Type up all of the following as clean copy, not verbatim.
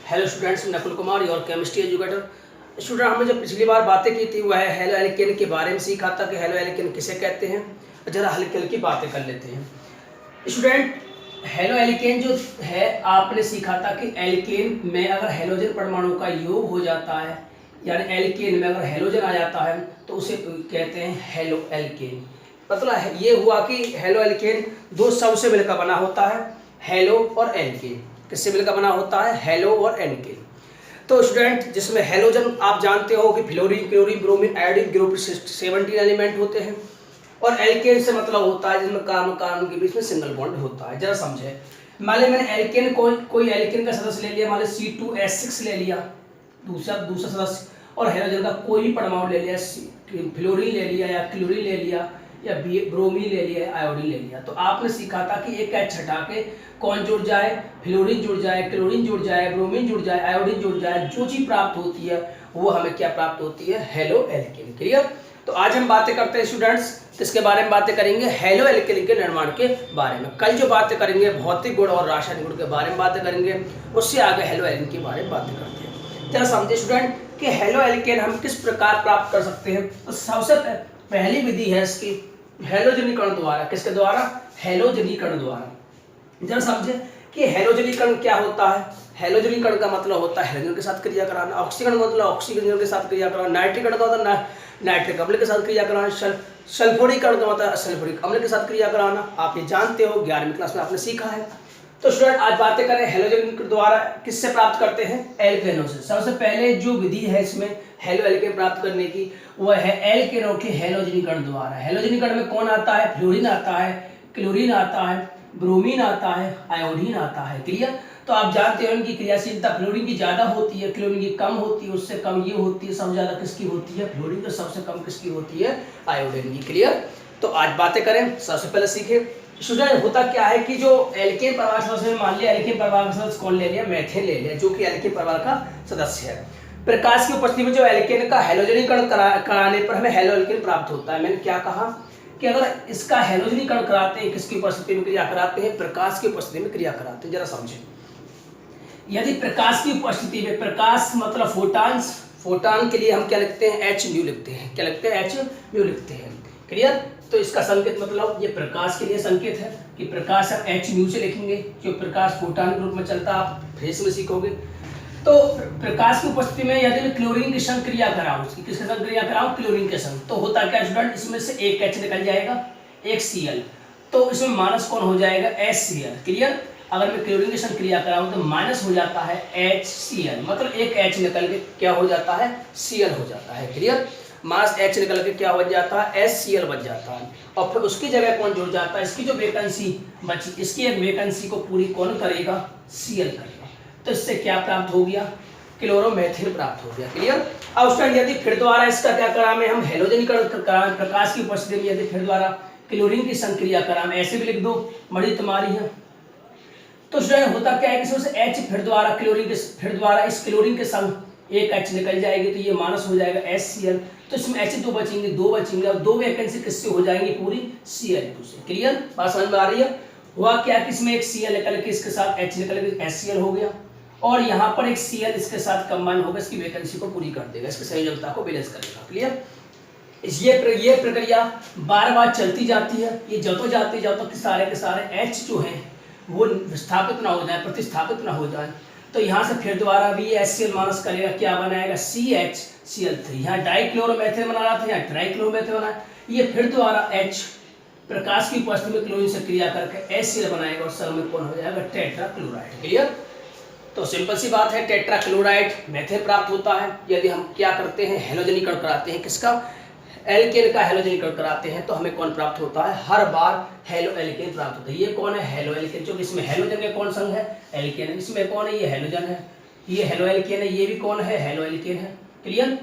Hello students, Nakul Kumar your chemistry educator. Student, हमने जो पिछली बार बातें की थी वह हेलो एल्केन के बारे में सीखा था कि हेलो एल्केन किसे कहते हैं। जरा हल्की हल्की बातें कर लेते हैं। स्टूडेंट, हेलो एल्केन जो है आपने सीखा था कि एल्केन में अगर हेलोजन परमाणु का योग हो जाता है, यानी एल्केन में अगर हेलोजन आ जाता है तो उसे कहते हैं हेलो एल्केन। मतलब ये हुआ कि हेलो एल्केन दो शब्द से मिलकर बना होता है, हेलो और एल्केन। किससे मिलकर बना होता है? हेलो और एल्केन। तो स्टूडेंट, जिसमें हेलोजन आप जानते हो कि fluorine, chlorine, bromine, iodine group 17 element होते हैं, और एल्केन से मतलब होता है जिसमें कार्बन कार्बन के बीच में सिंगल बॉन्ड होता है। जरा समझे, मान ली मैंने एल्केन कोई एल्केन का सदस्य ले लिया, मान ली C2H6 ले लिया, दूसरा सदस्य, और हेलोजन का कोई भी परमाणु ले लिया, फ्लोरीन ले लिया या क्लोरीन ले लिया या ब्रोमीन ले लिया, आयोडीन ले लिया। तो आपने सीखा था कि एक H हटा के कौन जुड़ जाए? फ्लोरीन जुड़ जाए, क्लोरीन जुड़ जाए, ब्रोमीन जुड़ जाए, आयोडीन जुड़ जाए, जो चीज प्राप्त होती है वो हमें क्या प्राप्त होती है? Halo alkane. क्लियर? तो आज हम बातें करते हैं स्टूडेंट्स, किसके बारे में बातें करेंगे? हेलो एल्केन के निर्माण के बारे में। कल जो बातें करेंगे भौतिक गुण और रासायनिक गुण के बारे में बातें करेंगे, उससे आगे हेलो एल्केन के बारे में बातें करते हैं। जरा समझे स्टूडेंट कि हेलो एल्केन हम किस प्रकार प्राप्त कर सकते हैं। तो सबसे पहली विधि है इसकी हेलोजनीकरण द्वारा। किसके द्वारा? हेलोजनीकरण द्वारा। जरा समझे कि हेलोजनीकरण क्या होता है। हेलोजनीकरण का मतलब होता है हेलोजन के साथ क्रिया कराना, ऑक्सीकरण मतलब ऑक्सीजन के साथ क्रिया कराना, नाइट्रीकरण का मतलब नाइट्रिक अम्ल के साथ क्रिया कराना, सल्फ्यूरिकरण का मतलब सल्फ्यूरिक अम्ल के साथ क्रिया कराना। आप ये जानते हो, 11वीं क्लास में आपने सीखा है। तो स्टूडेंट, आज बातें करें हेलोजन द्वारा किससे प्राप्त करते हैं? एल्केनों से। सबसे पहले जो विधि है इसमें हेलो एल्केन प्राप्त करने की, वह है एल्केनों के हेलोजनीकरण द्वारा। हेलोजनीकरण में कौन आता है? फ्लोरीन आता है, क्लोरीन आता है, ब्रोमीन आता है, आयोडीन आता है। क्लियर? तो आप जानते हो इनकी क्रियाशीलता फ्लोरीन की ज्यादा होती है, क्लोरीन की कम होती है, उससे कम ये होती है। सबसे ज्यादा किसकी होती है? फ्लोरीन। तो सबसे कम किसकी होती है? आयोडीन की। क्लियर? तो आज बातें करें, सबसे पहले सीखे स्टूडेंट होता क्या है कि जो एल्केन परिवार सदस्य, मान लिया एल्केन परिवार का सदस्य कौन ले लिया? मेथेन ले लिया, जो कि एल्केन परिवार का सदस्य है। प्रकाश की उपस्थिति में जो एल्केन का हेलोजनीकरण कराने पर हमें हेलो एल्केन प्राप्त होता है। मैंने क्या कहा कि अगर इसका हेलोजनीकरण कराते हैं, किसकी उपस्थिति में क्रिया कराते हैं? प्रकाश की उपस्थिति में क्रिया कराते हैं। जरा समझें, यदि प्रकाश की उपस्थिति में, प्रकाश मतलब फोटॉन्स, फोटॉन के लिए हम क्या लिखते हैं? H म्यू लिखते हैं। क्या लिखते हैं? H म्यू लिखते हैं। क्लियर? तो इसका संकेत मतलब ये प्रकाश के लिए संकेत है कि प्रकाश हम H म्यू से लिखेंगे, जो प्रकाश फोटॉन के रूप में चलता है। आप फेस में सीखोगे। तो प्रकाश की उपस्थिति में यदि मैं क्लोरीन के संग क्रिया कराऊं, किसके संग क्रिया कराऊं? क्लोरीन के संग, तो होता क्या स्टूडेंट? इसमें से एक H निकल जाएगा, एक Cl, तो इसमें माइनस कौन हो जाएगा? HCl। क्लियर? अगर मैं क्लोरीन के संग क्रिया कराऊं तो माइनस हो जाता है HCl, मतलब एक H निकल के क्या हो जाता है? Cl हो जाता है। क्लियर? मास H निकल के क्या हो जाता है? HCl बच जाता है। और फिर उसकी जगह कौन जुड़ जाता है? इसकी जो वैकेंसी बची, इसकी एक वैकेंसी को पूरी कौन करेगा? Cl करेगा। तो इससे क्या प्राप्त हो गया? क्लोरोमेथिल प्राप्त हो गया। क्लियर? अब स्टूडेंट, यदि फिर द्वारा इसका क्या कराएं? हम हेलोजनीकरण कराएं, प्रकाश की उपस्थिति में यदि फिर द्वारा क्लोरीन की संक्रिया कराएं, ऐसे भी लिख दो, बड़ी तुम्हारी है। तो स्टूडेंट होता क्या है कि इसमें से H फिर द्वारा इस क्लोरीन के संग एक H निकल जाएगी, तो ये माइनस हो जाएगा HCl। तो इसमें H दो बचेंगे, और दो वैकेंसी किससे हो जाएंगी? पूरी Cl2 से। क्लियर? बात समझ में आ रही है? हुआ क्या कि इसमें एक Cl निकल के इसके साथ H निकल के HCl हो गया, और यहाँ पर एक Cl इसके साथ कंबाइन होगा, इसकी वैकेंसी को पूरी कर देगा, इसकी संयोजकता को बैलेंस करेगा। क्लियर? ये प्रक्रिया बार बार चलती जाती है। ये जब जाते सारे के सारे H जो हैं वो विस्थापित ना हो जाए, प्रतिस्थापित ना हो जाए, तो यहाँ से फिर दोबारा भी HCl माइनस करेगा, क्या बनाएगा? CHCl3। यहाँ डाइक्लोरोमेथिल बना रहा था, यहाँ ट्राइक्लोरोमेथिल बना। ये फिर दोबारा H प्रकाश की उपस्थिति में क्लोरीन से क्रिया करके HCl बनाएगा, और सब में कौन हो जाएगा? टेट्राक्लोराइड। क्लियर? तो सिंपल सी बात है, टेट्राक्लोराइड मेथिल प्राप्त होता है यदि हम क्या करते हैं? हेलोजनीकरण कराते हैं। किसका? एल्केन का हेलोजनीकरण कराते हैं। तो हमें कौन प्राप्त होता है? हर बार हेलो एल्केन प्राप्त होता है। ये कौन है? हेलो एल्केन, जो इसमें हेलोजन के कौन संग है? एल्केन है। इसमें कौन है? ये हेलोजन है, ये हेलो एल्केन है, ये भी कौन है? हेलो एल्केन है। क्लियर?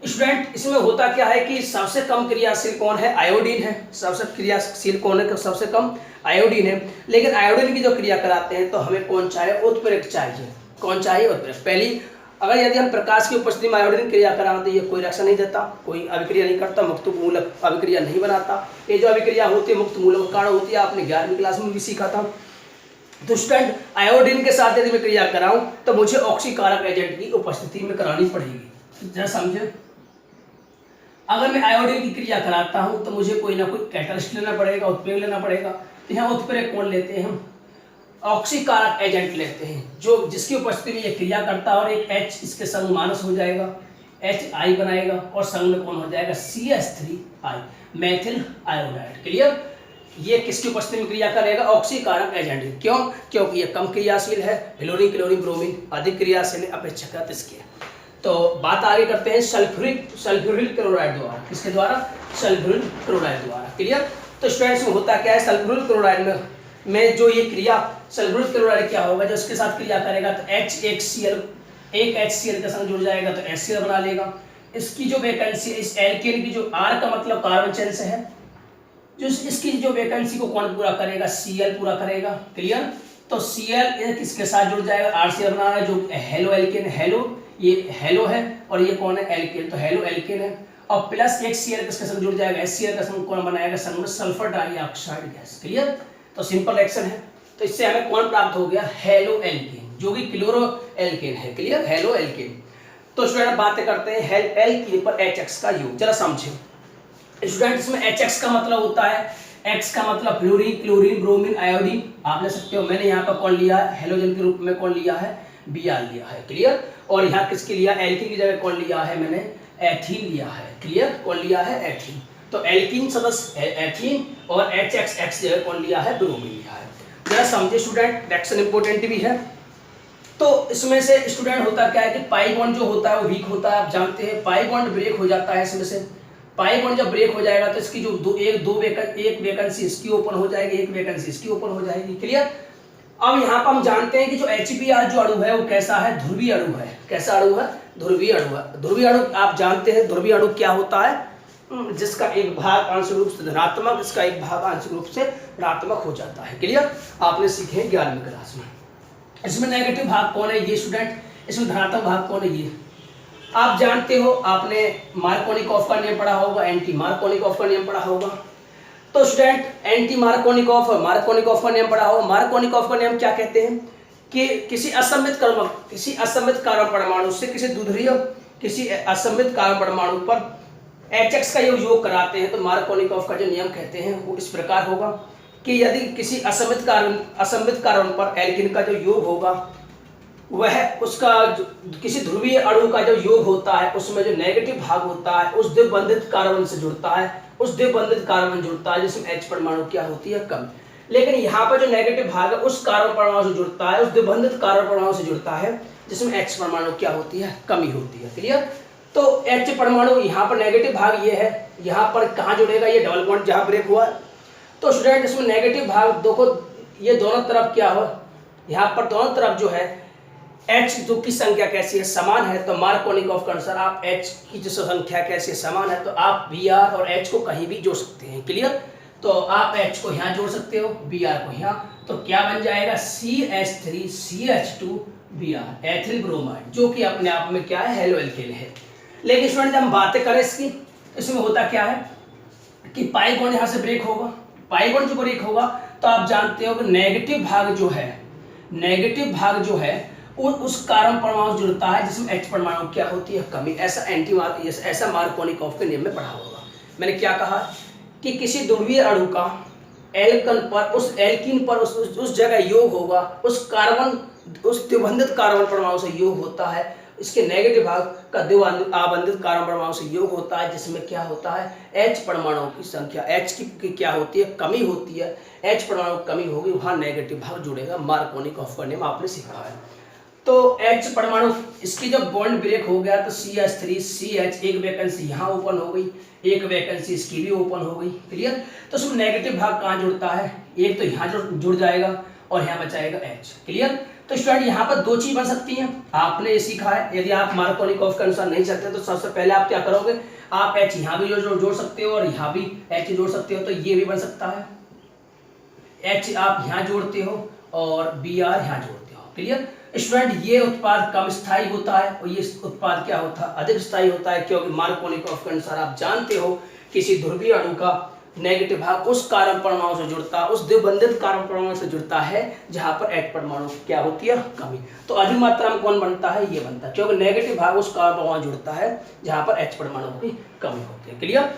स्टूडेंट, इसमें होता क्या है कि सबसे कम क्रियाशील कौन है? आयोडीन है। सबसे क्रियाशील कौन है? सबसे कम आयोडीन है। लेकिन आयोडीन की जो क्रिया कराते हैं तो हमें कौन चाहिए? उत्प्रेरक चाहिए। कौन चाहिए? उत्प्रेरक। पहली, अगर यदि हम प्रकाश की उपस्थिति में आयोडीन क्रिया कराते तो ये कोई रिएक्शन नहीं देता, कोई अभिक्रिया नहीं करता, मुक्त मूलक अभिक्रिया नहीं बनाता। ये जो अभिक्रिया होती है मुक्त मूलक कारण होती है, आपने 11वीं क्लास में भी सीखा था। तो स्टूडेंट आयोडीन के साथ यदि मैं क्रिया कराऊं तो मुझे ऑक्सीकारक एजेंट की उपस्थिति में करानी पड़ेगी। जरा समझे, अगर मैं आयोडीन की क्रिया कराता हूं तो मुझे कोई ना कोई कैटलिस्ट लेना पड़ेगा, उत्प्रेरक लेना पड़ेगा। तो यहाँ उत्प्रेरक कौन लेते हैं हम? ऑक्सीकारक एजेंट लेते हैं, जो जिसकी उपस्थिति में ये क्रिया करता है, और एक H इसके संग माइनस हो जाएगा, HI बनाएगा, और संग में कौन हो जाएगा? CH3I, methyl iodide. क्लियर? ये किसकी उपस्थिति में क्रिया करेगा? ऑक्सीकारक एजेंट। क्यों? क्योंकि ये कम क्रियाशील है, फ्लोरीन क्लोरीन ब्रोमीन अधिक क्रियाशील है अपेक्षाकृत इसके। तो बात आगे करते हैं सल्फ्यूरिल क्लोराइड द्वारा। किसके द्वारा? सल्फ्यूरिल क्लोराइड द्वारा। क्लियर? तो स्टूडेंट्स में होता क्या है, सल्फ्यूरिल क्लोराइड में जो ये क्रिया सल्फ्यूरिल क्लोराइड क्या होगा, जो इसके साथ क्रिया करेगा तो HCl एक HCl के संग जुड़ जाएगा तो HCl बना लेगा। इसकी जो वैकेंसी, इस एल्केन की जो R का मतलब कार्बन चेन से है, जो इसकी जो वैकेंसी को कौन पूरा करेगा? Cl पूरा करेगा। क्लियर? तो Cl किसके साथ जुड़ जाएगा? RCl बना रहा है, जो हेलो एल्केन, हेलो ये हेलो है और ये कौन है? एल्केन। तो हेलो एल्केन है, और प्लस एक Cl किसके संग जुड़ जाएगा? HCl का संग कौन बनाएगा? संग में सल्फर डाइऑक्साइड गैस। क्लियर? तो सिंपल रिएक्शन है। तो इससे हमें कौन प्राप्त हो गया? हेलो एल्केन, जो कि क्लोरो एल्केन है। क्लियर? Halo alkane. तो स्टूडेंट बातें करते हैं एल्केन पर HX का योग। जरा समझे स्टूडेंट, इसमें HX का मतलब होता है, X का मतलब फ्लोरीन क्लोरीन ब्रोमीन आयोडीन आप ले सकते हो। मैंने यहाँ पर कौन लिया है? हेलोजन के रूप में कौन लिया है? Br लिया है। क्लियर? और यहाँ किसके लिया? एल्कीन की जगह कौन लिया है? मैंने एथीन लिया है। क्लियर? कौन लिया है? एथीन। तो एल्कीन सदस्य एथीन और HX जगह कौन लिया है? ब्रोमीन लिया है। जरा समझे स्टूडेंट, रिएक्शन इंपॉर्टेंट भी है। तो इसमें से स्टूडेंट होता क्या है कि पाई बॉन्ड जो होता है वो वीक होता है। आप जानते हैं पाई बॉन्ड ब्रेक हो जाता है। इसमें से पाई बॉन्ड जब ब्रेक हो जाएगा तो इसकी जो एक वैकेंसी इसकी ओपन हो जाएगी, एक वैकेंसी इसकी ओपन हो जाएगी। क्लियर? अब यहाँ पर हम जानते हैं कि जो HBr जो अणु है वो कैसा है? ध्रुवीय अणु है। कैसा अणु है? ध्रुवीय अणु है। ध्रुवीय अणु आप जानते हैं, ध्रुवीय अणु क्या होता है? जिसका एक भाग आंशिक रूप से धनात्मक, इसका एक भाग आंशिक रूप से ऋणात्मक हो जाता है। क्लियर? आपने सीखे 11वीं क्लास में। इसमें नेगेटिव भाग कौन है? ये स्टूडेंट। इसमें धनात्मक भाग कौन है? ये आप जानते हो, आपने मार्कोनिकॉफ का नियम पढ़ा होगा, एंटी मार्कोनिकॉफ का नियम पढ़ा होगा। तो स्टूडेंट एंटी मार्कोनिकॉफ और मार्कोनिकॉफ का नियम पढ़ा होगा। मार्कोनिकॉफ का नियम क्या कहते हैं कि किसी असममित कार्बन परमाणु से किसी असममित कार्बन परमाणु पर HX का योग कराते हैं। तो मार्कोनिकॉफ का जो नियम कहते हैं वो इस प्रकार होगा कि यदि किसी असममित कार्बन पर एल्कीन का जो योग होगा, वह उसका किसी ध्रुवीय अणु का जो योग होता है उसमें जो नेगेटिव भाग होता है उस द्विबंधित कार्बन से जुड़ता है, उस द्विबंधित कार्बन जुड़ता है जिसमें H परमाणु क्या होती है? कम। लेकिन यहाँ पर जो नेगेटिव भाग है उस कार्बन परमाणु से जुड़ता है, उस द्विबंधित कार्बन परमाणु से जुड़ता है जिसमें H परमाणु क्या होती है? कमी होती है। क्लियर? तो H परमाणु यहाँ पर नेगेटिव भाग ये है, यहाँ पर कहाँ जुड़ेगा? ये डबल बॉन्ड जहाँ ब्रेक हुआ। तो स्टूडेंट इसमें नेगेटिव भाग देखो, ये दोनों तरफ क्या हो, यहाँ पर दोनों तरफ जो है H की संख्या कैसी है? समान है। तो मार्कोनिकॉफ के अनुसार आप H की जो संख्या कैसी है? समान है। तो आप Br और H को कहीं भी जोड़ सकते हैं। क्लियर? तो आप H को यहाँ जोड़ सकते हो, Br को यहाँ, तो क्या बन जाएगा? CH3CH2Br एथिल ब्रोमाइड, जो कि अपने आप में क्या है? हेलो एल्केन है। लेकिन स्टूडेंट जब हम बातें करें इसकी, इसमें होता क्या है कि पाई बॉन्ड यहाँ से ब्रेक होगा। पाई बॉन्ड जो ब्रेक होगा तो आप जानते हो कि नेगेटिव भाग जो है उस कार्बन परमाणु जुड़ता है जिसमें H परमाणु क्या होती है? कमी। ऐसा मार्कोनिकॉफ के नियम में पढ़ा होगा। मैंने क्या कहा कि किसी ध्रुवीय अणु का उस एल्कीन पर उस जगह योग होगा, उस द्विबंधित कार्बन परमाणु से योग होता है, इसके नेगेटिव भाग का आबंधित कार्बन परमाणु से योग होता है जिसमें क्या होता है? H परमाणु की संख्या H की क्या होती है? कमी होती है। H परमाणु कमी होगी, वहां नेगेटिव भाग जुड़ेगा। मार्कोनिकॉफ का नियम आपने सीखा है। तो H परमाणु इसकी जब बॉन्ड ब्रेक हो गया तो CH3CH एक वैकेंसी यहाँ ओपन हो गई, एक वैकेंसी इसकी भी ओपन हो गई। क्लियर? तो उसमें नेगेटिव भाग कहाँ जुड़ता है? एक तो यहाँ जुड़ जाएगा और यहाँ बचाएगा H। क्लियर? तो स्टूडेंट यहाँ पर दो चीज बन सकती हैं, आपने ये सीखा है। यदि आप मार्कोनिकॉफ के अनुसार नहीं चलते तो सबसे पहले आप क्या करोगे? आप H यहाँ भी जोड़ सकते हो और यहाँ भी H जोड़ सकते हो। तो ये भी बन सकता है, H आप यहाँ जोड़ते हो और Br यहाँ जोड़ते हो। क्लियर? स्टूडेंट ये उत्पाद कम स्थायी होता है और ये उत्पाद क्या होता है? अधिक स्थायी होता है, क्योंकि मार्कोनिकॉफ के अनुसार आप जानते हो किसी ध्रुवीय अणु का नेगेटिव भाग उस कार्बन परमाणु से जुड़ता है, उस द्विबंधित कार्बन परमाणु से जुड़ता है जहां पर H परमाणु क्या होती है, कमी। तो अधिक मात्रा में कौन बनता है, ये बनता है, क्योंकि नेगेटिव भाग उस कार्बन परमाणु जुड़ता है जहां पर H परमाणु की कमी होती है। क्लियर।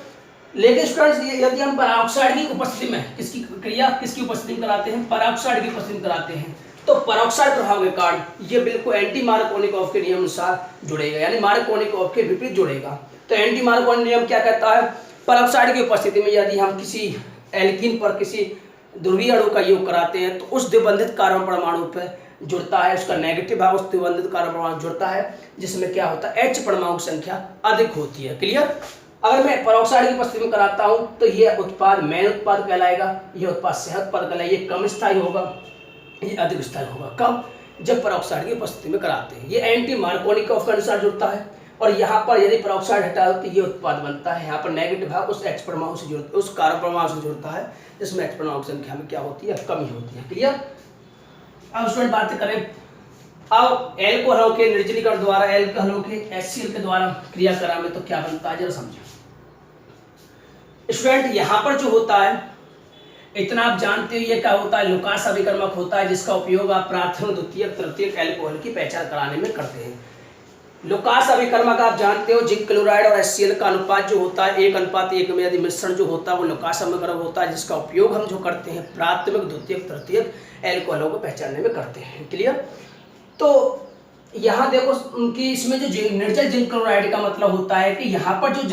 लेकिन स्टूडेंट्स यदि हम पेरोक्साइड की उपस्थिति में किसकी क्रिया किसकी उपस्थिति में कराते हैं, पेरोक्साइड की उपस्थिति में कराते हैं, तो पेरोक्साइड प्रभाव के कारण ये बिल्कुल एंटी मार्कोनिकॉफ के नियम अनुसार जुड़ेगा, यानी मार्कोनिकॉफ के विपरीत जुड़ेगा। तो एंटी मार्कोनिकॉफ नियम क्या कहता है, पेरोक्साइड की उपस्थिति में यदि हम किसी एल्कीन पर किसी ध्रुवीय अणु का योग कराते हैं तो उस द्विबंधित कार्बन परमाणु पर जुड़ता है, उसका नेगेटिव भाग उस द्विबंधित कार्बन परमाणु जुड़ता है, जिसमें क्या होता है, H परमाणु की संख्या अधिक होती है। क्लियर। अगर मैं पेरोक्साइड की उपस्थिति में कराता हूं तो यह उत्पाद मेन उत्पाद कहलाएगा, यह उत्पाद सेहत उत्पाद कहलाएगा, ये कम स्थायी होगा, ये अधिक स्थायी होगा। कब, जब पेरोक्साइड की उपस्थिति में कराते हैं। ये एंटी मार्कोनिकॉफ के अनुसार जुड़ता है, और यहाँ पर यदि पेरोक्साइड हटा दो तो ये उत्पाद बनता है, यहाँ पर नेगेटिव भाग उस H परमाणु से जुड़ता है, उस कार्बन परमाणु से जुड़ता है जिसमें H परमाणु की संख्या में क्या होती है, कमी होती है। क्लियर। अब स्टूडेंट बात करें अब एल्कोहलों के निर्जलीकरण द्वारा, एल्कोहलों के HCl के द्वारा क्रियाक्रम में तो क्या बनता है, जरा समझो स्टूडेंट। यहाँ पर जो होता है इतना आप जानते हो, ये क्या होता है, लुकास अभिकर्मक होता है, जिसका उपयोग आप प्राथमिक द्वितीयक तृतीयक एल्कोहल की पहचान कराने में करते हैं। लुकास अभिकर्मक आप जानते हो, जिंक क्लोराइड और HCl का अनुपात जो होता है 1:1 में, यदि मिश्रण जो होता है वो लुकास अभिकर्मक होता है, जिसका उपयोग हम जो करते हैं प्राथमिक द्वितीयक तृतीयक एल्कोहलों को पहचानने में करते हैं। क्लियर। तो यहाँ देखो उनकी इसमें जो निर्जल जिंक क्लोराइड का मतलब होता है कि यहाँ पर जो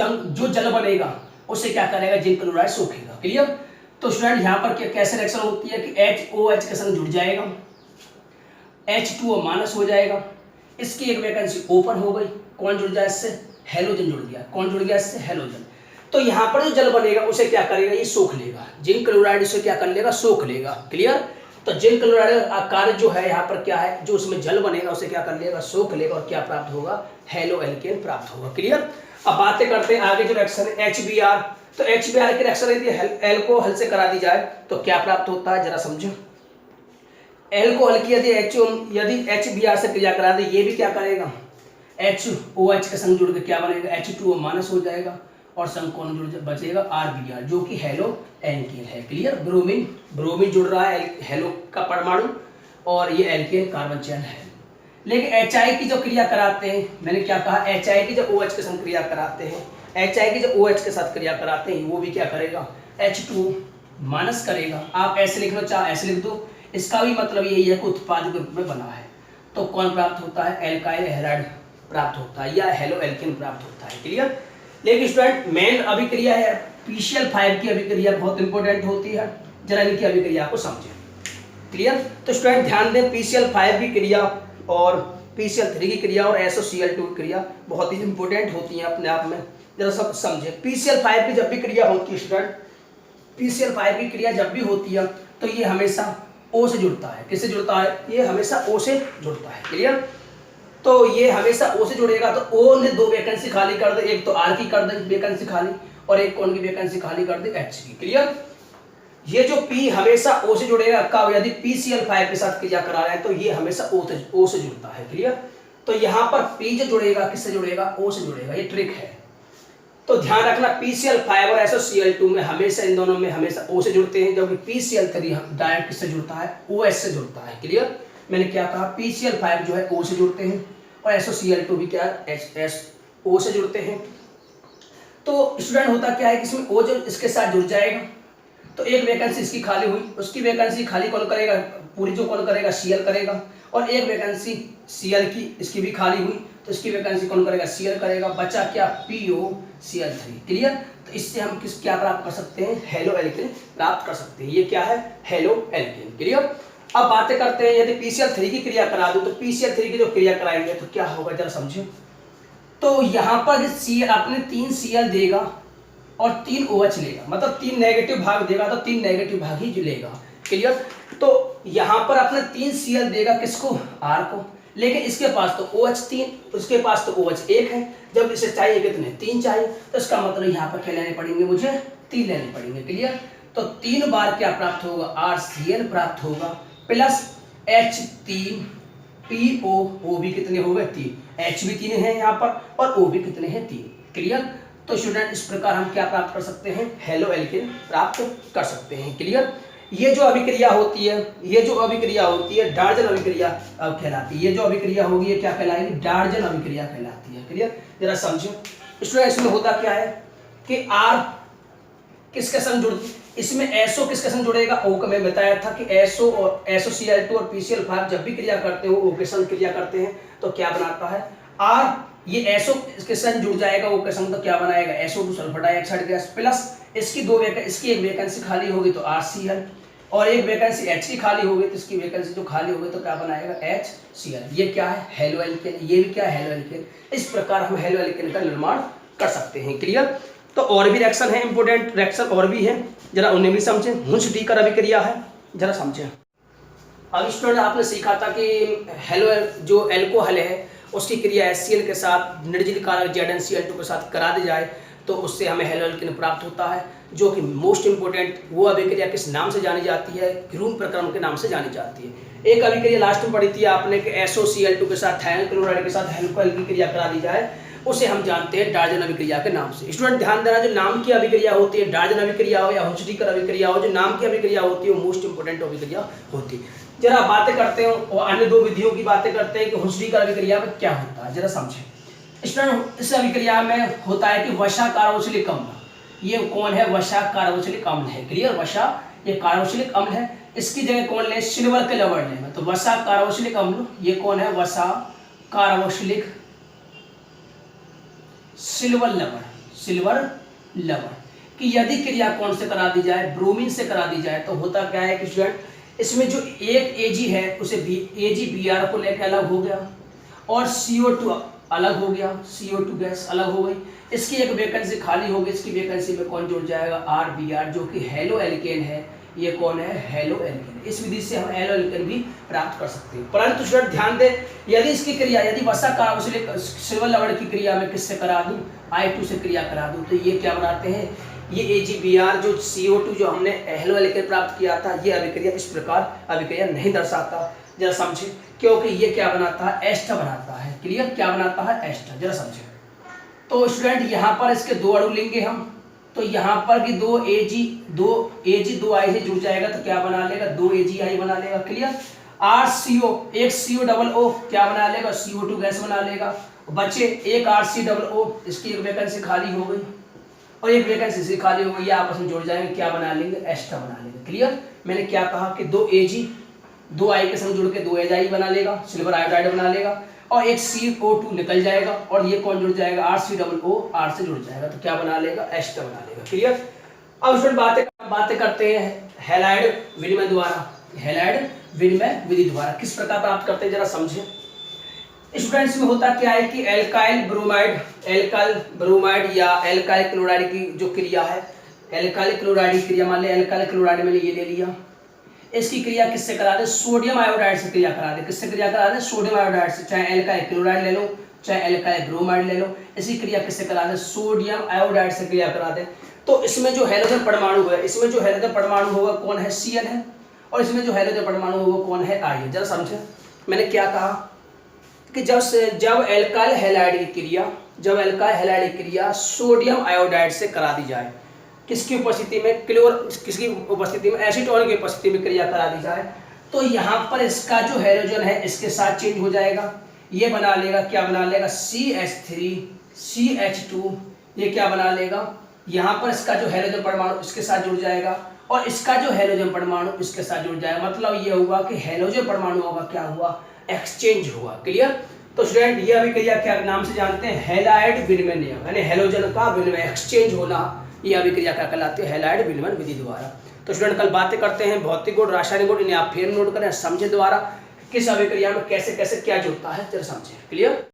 जल बनेगा उसे क्या करेगा, जिंक क्लोराइड सोखेगा। क्लियर। तो स्टूडेंट यहाँ पर कैसे रिएक्शन होती है कि HOH के संग जुड़ जाएगा, H2O माइनस हो जाएगा, इसकी एक वैकेंसी ओपन हो गई, कौन जुड़ जाए इससे, हेलोजन जुड़ गया, कौन जुड़ गया इससे, हेलोजन। तो यहाँ पर जो जल बनेगा उसे क्या करेगा, ये सोख लेगा, जिंक क्लोराइड उसे क्या कर लेगा, सोख लेगा। क्लियर। तो जिंक क्लोराइड का कार्य जो है यहाँ पर क्या है, जो उसमें जल बनेगा उसे क्या कर लेगा, सोख लेगा, और क्या प्राप्त होगा, हेलो एल्केन प्राप्त होगा। क्लियर। अब बातें करते हैं आगे जो रिएक्शन है HBr। तो HBr की रिएक्शन यदि एल्कोहल से करा दी जाए तो क्या प्राप्त होता है, जरा समझो। एल्कोहल की यदि HBr से क्रिया करा दे, ये भी क्या करेगा, HOH के संग जुड़ के क्या बनेगा, H2O माइनस हो जाएगा, और संग कौन जुड़ बचेगा, RBr, जो कि हेलो एल्केन है। क्लियर। ब्रोमीन जुड़ रहा है हेलो का परमाणु, और ये एल्केन कार्बन चैन है। लेकिन HI की जो क्रिया कराते हैं, मैंने क्या कहा, HI की जब OH के संग क्रिया कराते हैं, HI की जब OH के साथ क्रिया कराते हैं, वो भी क्या करेगा, H2O माइनस करेगा। आप ऐसे लिख लो चाहे ऐसे लिख दो, इसका भी मतलब यही है कि उत्पाद के रूप में बना है। तो कौन प्राप्त होता है, एल्काइल हैलाइड प्राप्त होता है, या हेलो एल्केन प्राप्त होता है। क्लियर। लेकिन स्टूडेंट मेन अभिक्रिया है PCl5 की अभिक्रिया बहुत इंपॉर्टेंट होती है, जरा इनकी अभिक्रिया को समझें। क्लियर। तो स्टूडेंट ध्यान दें, PCl5 की क्रिया और PCl3 की क्रिया और SOCl2 की क्रिया बहुत ही इंपॉर्टेंट होती है अपने आप में, जरा सब समझें। PCl5 की जब भी क्रिया होती है स्टूडेंट, PCl5 की क्रिया जब भी होती है तो ये हमेशा O से जुड़ता है। किससे जुड़ता है, ये हमेशा O से जुड़ता है। क्लियर। तो ये हमेशा O से जुड़ेगा, तो O ने 2 वैकेंसी खाली कर दे, एक तो R की कर दे वैकेंसी खाली, और एक कौन की वैकेंसी खाली कर दे, H की। क्लियर। ये जो P हमेशा O से जुड़ेगा, कब, यदि PCl5 के साथ क्रिया करा रहे हैं तो ये हमेशा O से जुड़ता है। क्लियर। तो यहाँ पर P जो जुड़ेगा किससे जुड़ेगा, O से जुड़ेगा, ये ट्रिक है। तो ध्यान रखना PCl5 और SOCl2 में हमेशा, इन दोनों में हमेशा O से जुड़ते हैं, जबकि PCl3 डायरेक्ट किससे जुड़ता है, OH से जुड़ता है। क्लियर। मैंने क्या कहा, PCl5 जो है O से जुड़ते हैं, और SOCl2 भी क्या O से जुड़ते हैं। तो स्टूडेंट होता क्या है कि इसमें O जो इसके साथ जुड़ जाएगा तो एक वैकेंसी इसकी खाली हुई, उसकी वैकेंसी खाली कौन करेगा, पूरी जो कौन करेगा, Cl करेगा, और एक वैकेंसी Cl की इसकी भी खाली हुई तो इसकी वैकेंसी कौन करेगा, Cl करेगा, बचा क्या, POCl3। क्लियर। तो इससे हम क्या प्राप्त कर सकते हैं, हेलो एल्केन प्राप्त कर सकते हैं। ये क्या है, हेलो एल्केन। क्लियर। अब बातें करते हैं, यदि PCl3 की क्रिया करा दूं तो PCl3 की जो क्रिया कराएंगे तो क्या होगा, जरा समझो। तो यहाँ पर Cl अपने 3 Cl देगा और 3 OH लेगा, मतलब 3 नेगेटिव भाग देगा तो 3 नेगेटिव भाग ही लेगा। क्लियर। तो यहाँ पर अपने 3 Cl देगा किसको, R को, लेकिन इसके पास तो OH 3, उसके पास तो OH 1 है, जब इसे चाहिए कितने, 3 चाहिए, तो इसका मतलब यहाँ पर क्या लेने पड़ेंगे, मुझे 3 लेने पड़ेंगे। क्लियर। तो 3 बार क्या प्राप्त होगा, RCl प्राप्त होगा, प्लस H3PO, O भी कितने हो गए, 3, H भी 3 है यहाँ पर, और O भी कितने हैं, 3। क्लियर। तो स्टूडेंट इस प्रकार हम क्या प्राप्त कर सकते हैं, हैलो एल्केन प्राप्त कर सकते हैं। क्लियर। ये जो अभिक्रिया होती है, ये जो अभिक्रिया होती है डार्जन अभिक्रिया कहलाती है। ये जो अभिक्रिया होगी ये क्या कहलाएगी, डार्जन अभिक्रिया कहलाती है। क्लियर। जरा समझो स्टूडेंट, इसमें होता क्या है कि आर किसके संग जुड़ती, इसमें एसओ किसके संग जुड़ेगा, ओ का मैं बताया था कि एसओ और SOCl2 और PCl5 जब भी क्रिया करते हो ओ के संग क्रिया करते हैं तो क्या बनाता है आर, ये एसओ के संग जुड़ जाएगा ओ के संग तो क्या बनाएगा SO2 sulphur dioxide gas, plus इसकी इसकी एक वैकेंसी खाली होगी तो RCl, और एक वैकेंसी H की खाली होगी तो इसकी वैकेंसी जो खाली होगी तो क्या बनाएगा HCl। ये क्या है, हैलो एल्केन। ये भी क्या है, हैलो एल्केन। इस प्रकार हम हैलो एल्केन का निर्माण कर सकते हैं। क्लियर। तो और भी रिएक्शन है, इंपोर्टेंट रिएक्शन और भी है, जरा उन्हें भी समझें। हुंच-डीकर अभिक्रिया है, जरा समझें। अब स्टूडेंट आपने सीखा था कि हैलो जो एल्कोहल है उसकी क्रिया HCl के साथ निर्जलीय कारक ZnCl2 के साथ करा दी जाए तो उससे हमें हैलो एल्केन प्राप्त होता है, जो कि मोस्ट इंपोर्टेंट वो अभिक्रिया किस नाम से जानी जाती है, ग्रून प्रक्रम के नाम से जानी जाती है। एक अभिक्रिया लास्ट में पढ़ी थी आपने कि SOCl2 के साथ थायरल क्लोराइड के साथ एल्कोहल की क्रिया करा दी जाए, उसे हम जानते हैं डार्जन अभिक्रिया के नाम से। स्टूडेंट ध्यान देना, जो नाम की अभिक्रिया होती है, डार्जन अभिक्रिया हो या हुंच-डीकर अभिक्रिया हो, जो नाम की अभिक्रिया होती है वो मोस्ट इंपोर्टेंट अभिक्रिया होती है। जरा बातें करते हैं और अन्य दो विधियों की बातें करते हैं कि हुंच-डीकर अभिक्रिया में क्या होता है, जरा समझें। स्टूडेंट इस अभिक्रिया में होता है कि वसा कार्बोक्सिलिक अम्ल, ये कौन है, वसा कार्बोक्सिलिक अम्ल है। क्लियर। वसा ये कार्बोक्सिलिक अम्ल है, इसकी जगह कौन ले, सिल्वर के लवण ले, तो वसा कार्बोक्सिलिक अम्ल ये कौन है, वसा कार्बोक्सिलिक सिल्वर लवण कि यदि क्रिया कौन से करा दी जाए, ब्रोमीन से करा दी जाए तो होता क्या है कि स्टूडेंट इसमें जो एक Ag है उसे AgBr को लेकर अलग हो गया और CO2 अलग हो गया, CO2 गैस अलग हो गई, इसकी एक वैकेंसी खाली हो गई, इसकी वैकेंसी में कौन जुड़ जाएगा RBr, जो कि हैलो एल्केन है। ये कौन है, हैलो एल्केन। इस विधि से हम हैलो एल्केन भी प्राप्त कर सकते हैं। परंतु स्टूडेंट ध्यान दें, यदि इसकी क्रिया यदि वसा कार्बोक्सिलिक सिल्वर लवण की क्रिया में किससे करा दूं, I2 से क्रिया करा दूं, तो ये क्या बनाते हैं, ये AgBr जो CO2 जो हमने हैलो एल्केन प्राप्त किया था, ये अभिक्रिया इस प्रकार अभिक्रिया नहीं दर्शाता। जरा समझे, क्योंकि ये क्या बनाता है, एस्टर बनाता है। क्लियर। क्या बनाता है, एस्टर। जरा समझे। तो स्टूडेंट यहाँ पर इसके दो अणु लेंगे हम, तो यहाँ पर भी दो Ag 2I से जुड़ जाएगा तो क्या बना लेगा, 2 AgI बना लेगा। क्लियर। RCO एक CO क्या बना लेगा, CO2 गैस बना लेगा, बचे एक RCOO, इसकी एक वैकेंसी खाली हो गई और एक वैकेंसी से खाली हो गई, ये आपस में जुड़ जाएंगे, क्या बना लेंगे, एस्टर बना लेंगे। क्लियर। मैंने क्या कहा कि 2 Ag 2I के संग जुड़ के 2 AgI बना लेगा, सिल्वर आयोडाइड बना लेगा और एक CO2 निकल जाएगा और ये कौन जुड़ जाएगा, RCOO R से जुड़ जाएगा तो क्या बना लेगा, एस्टर बना लेगा। क्लियर। अब स्टूडेंट बातें करते हैं हैलाइड विनिमय द्वारा। हैलाइड विनिमय विधि द्वारा किस प्रकार प्राप्त करते हैं, जरा समझें। स्टूडेंट्स में होता क्या है कि एल्काइल ब्रोमाइड या एल्काइल क्लोराइड की जो क्रिया है, एल्काइल क्लोराइड की क्रिया, मान लिया एल्काइल क्लोराइड मैंने ये ले लिया, इसकी क्रिया किससे करा दे, सोडियम आयोडाइड से क्रिया करा दे। किससे क्रिया करा दे, सोडियम आयोडाइड से। चाहे एल्काइल क्लोराइड ले लो चाहे एल्काइल ब्रोमाइड ले लो, इसकी क्रिया किससे करा दे, सोडियम आयोडाइड से क्रिया करा दे। तो इसमें जो हैलोजन परमाणु है, इसमें जो हैलोजन परमाणु होगा कौन है, Cl है, और इसमें जो हैलोजन परमाणु होगा कौन है, I है। जरा समझे, मैंने क्या कहा कि जब एल्काइल हैलाइड की क्रिया सोडियम आयोडाइड से करा दी जाए, किसकी उपस्थिति में, किसकी उपस्थिति में, एसीटोन की उपस्थिति में क्रिया करा दी जाए, तो यहाँ पर इसका जो हैलोजन है इसके साथ चेंज हो जाएगा, ये बना लेगा, क्या बना लेगा, CH3 CH2, ये क्या बना लेगा, यहाँ पर इसका जो हैलोजन परमाणु इसके साथ जुड़ जाएगा और इसका जो हैलोजन परमाणु इसके साथ जुड़ जाएगा। मतलब ये हुआ कि हैलोजन परमाणु होगा, क्या हुआ, एक्सचेंज हुआ। क्लियर। तो स्टूडेंट ये अभिक्रिया क्या नाम से जानते हैं, हैलाइड विनिमय नियम, यानी हैलोजन का विनिमय एक्सचेंज होना, ये अभिक्रिया क्या कहलाती है, हैलाइड विनिमय विधि द्वारा। तो स्टूडेंट कल बातें करते हैं भौतिक गुण, रासायनिक गुण, इन्हें आप फिर नोट करें, समझे द्वारा किस अभिक्रिया में कैसे कैसे क्या जुड़ता है, जरा समझें। क्लियर।